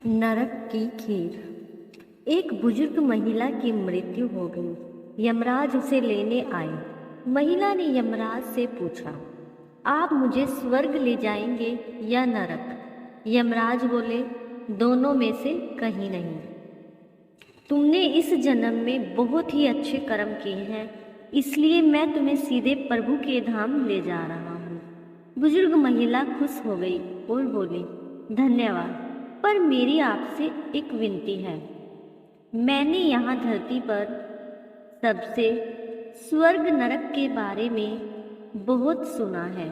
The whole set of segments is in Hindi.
नरक की खीर। एक बुजुर्ग महिला की मृत्यु हो गई। यमराज उसे लेने आए। महिला ने यमराज से पूछा, आप मुझे स्वर्ग ले जाएंगे या नरक? यमराज बोले, दोनों में से कहीं नहीं। तुमने इस जन्म में बहुत ही अच्छे कर्म किए हैं, इसलिए मैं तुम्हें सीधे प्रभु के धाम ले जा रहा हूँ। बुजुर्ग महिला खुश हो गई और बोली, धन्यवाद, पर मेरी आपसे एक विनती है। मैंने यहाँ धरती पर सबसे स्वर्ग नरक के बारे में बहुत सुना है।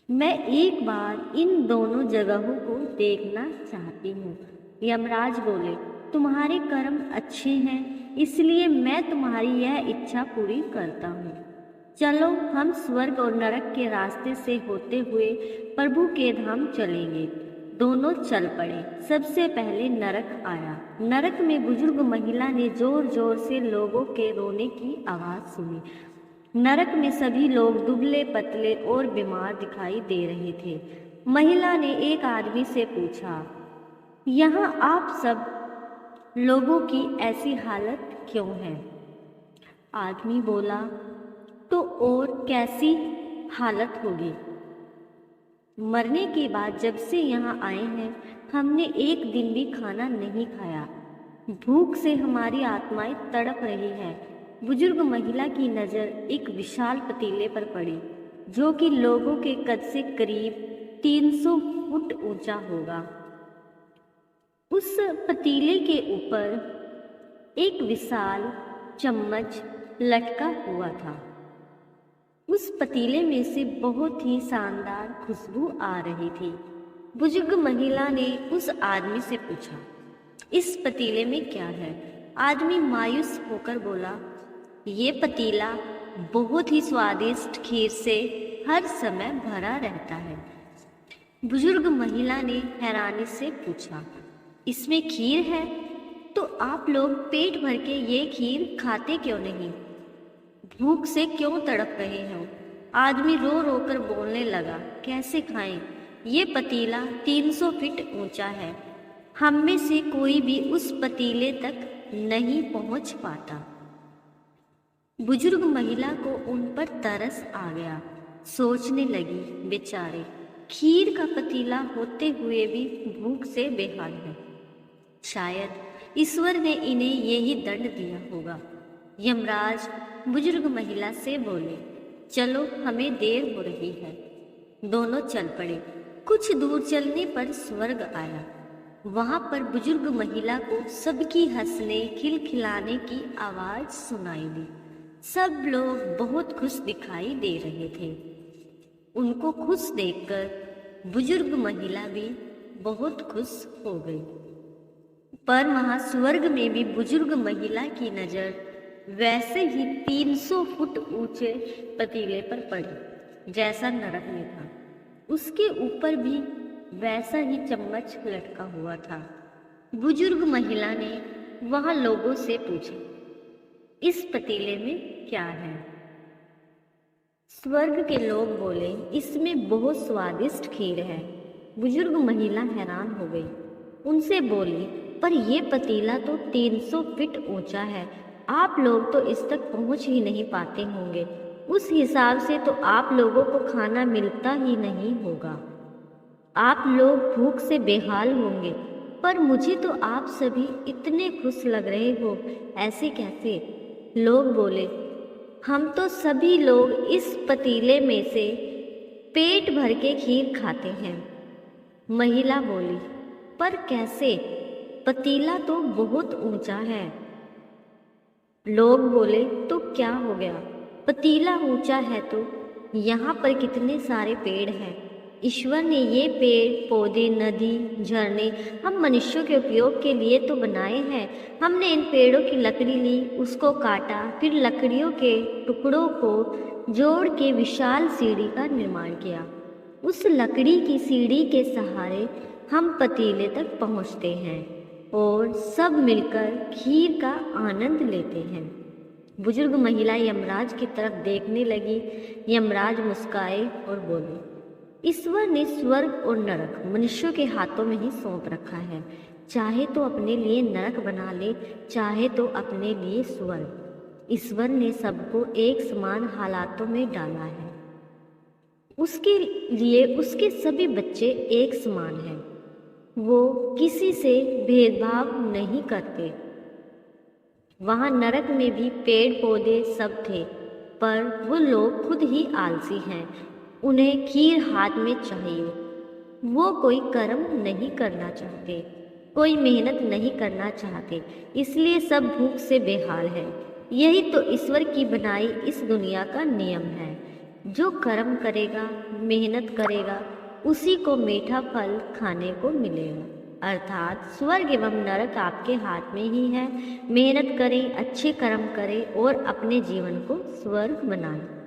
मैं एक बार इन दोनों जगहों को देखना चाहती हूँ। यमराज बोले, तुम्हारे कर्म अच्छे हैं, इसलिए मैं तुम्हारी यह इच्छा पूरी करता हूँ। चलो, हम स्वर्ग और नरक के रास्ते से होते हुए प्रभु के धाम चलेंगे। दोनों चल पड़े। सबसे पहले नरक आया। नरक में बुजुर्ग महिला ने जोर जोर से लोगों के रोने की आवाज़ सुनी। नरक में सभी लोग दुबले पतले और बीमार दिखाई दे रहे थे। महिला ने एक आदमी से पूछा, यहाँ आप सब लोगों की ऐसी हालत क्यों है? आदमी बोला, तो और कैसी हालत होगी? मरने के बाद जब से यहाँ आए हैं, हमने एक दिन भी खाना नहीं खाया। भूख से हमारी आत्माएं तड़प रही है। बुजुर्ग महिला की नज़र एक विशाल पतीले पर पड़ी, जो कि लोगों के कद से करीब 300 फुट ऊंचा होगा। उस पतीले के ऊपर एक विशाल चम्मच लटका हुआ था। उस पतीले में से बहुत ही शानदार खुशबू आ रही थी। बुजुर्ग महिला ने उस आदमी से पूछा, इस पतीले में क्या है? आदमी मायूस होकर बोला, ये पतीला बहुत ही स्वादिष्ट खीर से हर समय भरा रहता है। बुजुर्ग महिला ने हैरानी से पूछा, इसमें खीर है? तो आप लोग पेट भर के ये खीर खाते क्यों नहीं? भूख से क्यों तड़प रहे हो? आदमी रो रो कर बोलने लगा, कैसे खाएं? ये पतीला 300 फीट ऊंचा है। हम में से कोई भी उस पतीले तक नहीं पहुंच पाता। बुजुर्ग महिला को उन पर तरस आ गया। सोचने लगी, बेचारे, खीर का पतीला होते हुए भी भूख से बेहाल है। शायद ईश्वर ने इन्हें यही दंड दिया होगा। यमराज बुजुर्ग महिला से बोले, चलो, हमें देर हो रही है। दोनों चल पड़े। कुछ दूर चलने पर स्वर्ग आया। वहां पर बुजुर्ग महिला को सबकी हंसने खिलखिलाने की आवाज सुनाई दी। सब लोग बहुत खुश दिखाई दे रहे थे। उनको खुश देखकर बुजुर्ग महिला भी बहुत खुश हो गई। पर वहां स्वर्ग में भी बुजुर्ग महिला की नज़र वैसे ही 300 फुट ऊंचे पतीले पर पड़ी जैसा नरक में था। उसके ऊपर भी वैसा ही चम्मच लटका हुआ था। बुजुर्ग महिला ने वहां लोगों से पूछा, इस पतीले में क्या है? स्वर्ग के लोग बोले, इसमें बहुत स्वादिष्ट खीर है। बुजुर्ग महिला हैरान हो गई। उनसे बोली, पर यह पतीला तो 300 फीट ऊंचा है। आप लोग तो इस तक पहुंच ही नहीं पाते होंगे। उस हिसाब से तो आप लोगों को खाना मिलता ही नहीं होगा। आप लोग भूख से बेहाल होंगे। पर मुझे तो आप सभी इतने खुश लग रहे हो, ऐसे कैसे? लोग बोले, हम तो सभी लोग इस पतीले में से पेट भर के खीर खाते हैं। महिला बोली, पर कैसे? पतीला तो बहुत ऊंचा है। लोग बोले, तो क्या हो गया? पतीला ऊंचा है तो यहाँ पर कितने सारे पेड़ हैं। ईश्वर ने ये पेड़ पौधे, नदी, झरने हम मनुष्यों के उपयोग के लिए तो बनाए हैं। हमने इन पेड़ों की लकड़ी ली, उसको काटा, फिर लकड़ियों के टुकड़ों को जोड़ के विशाल सीढ़ी का निर्माण किया। उस लकड़ी की सीढ़ी के सहारे हम पतीले तक पहुँचते हैं और सब मिलकर खीर का आनंद लेते हैं। बुजुर्ग महिला यमराज की तरफ देखने लगी। यमराज मुस्काए और बोले, ईश्वर ने स्वर्ग और नरक मनुष्यों के हाथों में ही सौंप रखा है। चाहे तो अपने लिए नरक बना ले, चाहे तो अपने लिए स्वर्ग। ईश्वर ने सबको एक समान हालातों में डाला है। उसके लिए उसके सभी बच्चे एक समान हैं। वो किसी से भेदभाव नहीं करते। वहाँ नरक में भी पेड़ पौधे सब थे, पर वो लोग खुद ही आलसी हैं। उन्हें खीर हाथ में चाहिए। वो कोई कर्म नहीं करना चाहते, कोई मेहनत नहीं करना चाहते, इसलिए सब भूख से बेहाल है। यही तो ईश्वर की बनाई इस दुनिया का नियम है। जो कर्म करेगा, मेहनत करेगा, उसी को मीठा फल खाने को मिलेगा। अर्थात स्वर्ग एवं नरक आपके हाथ में ही है। मेहनत करें, अच्छे कर्म करें और अपने जीवन को स्वर्ग बनाएं।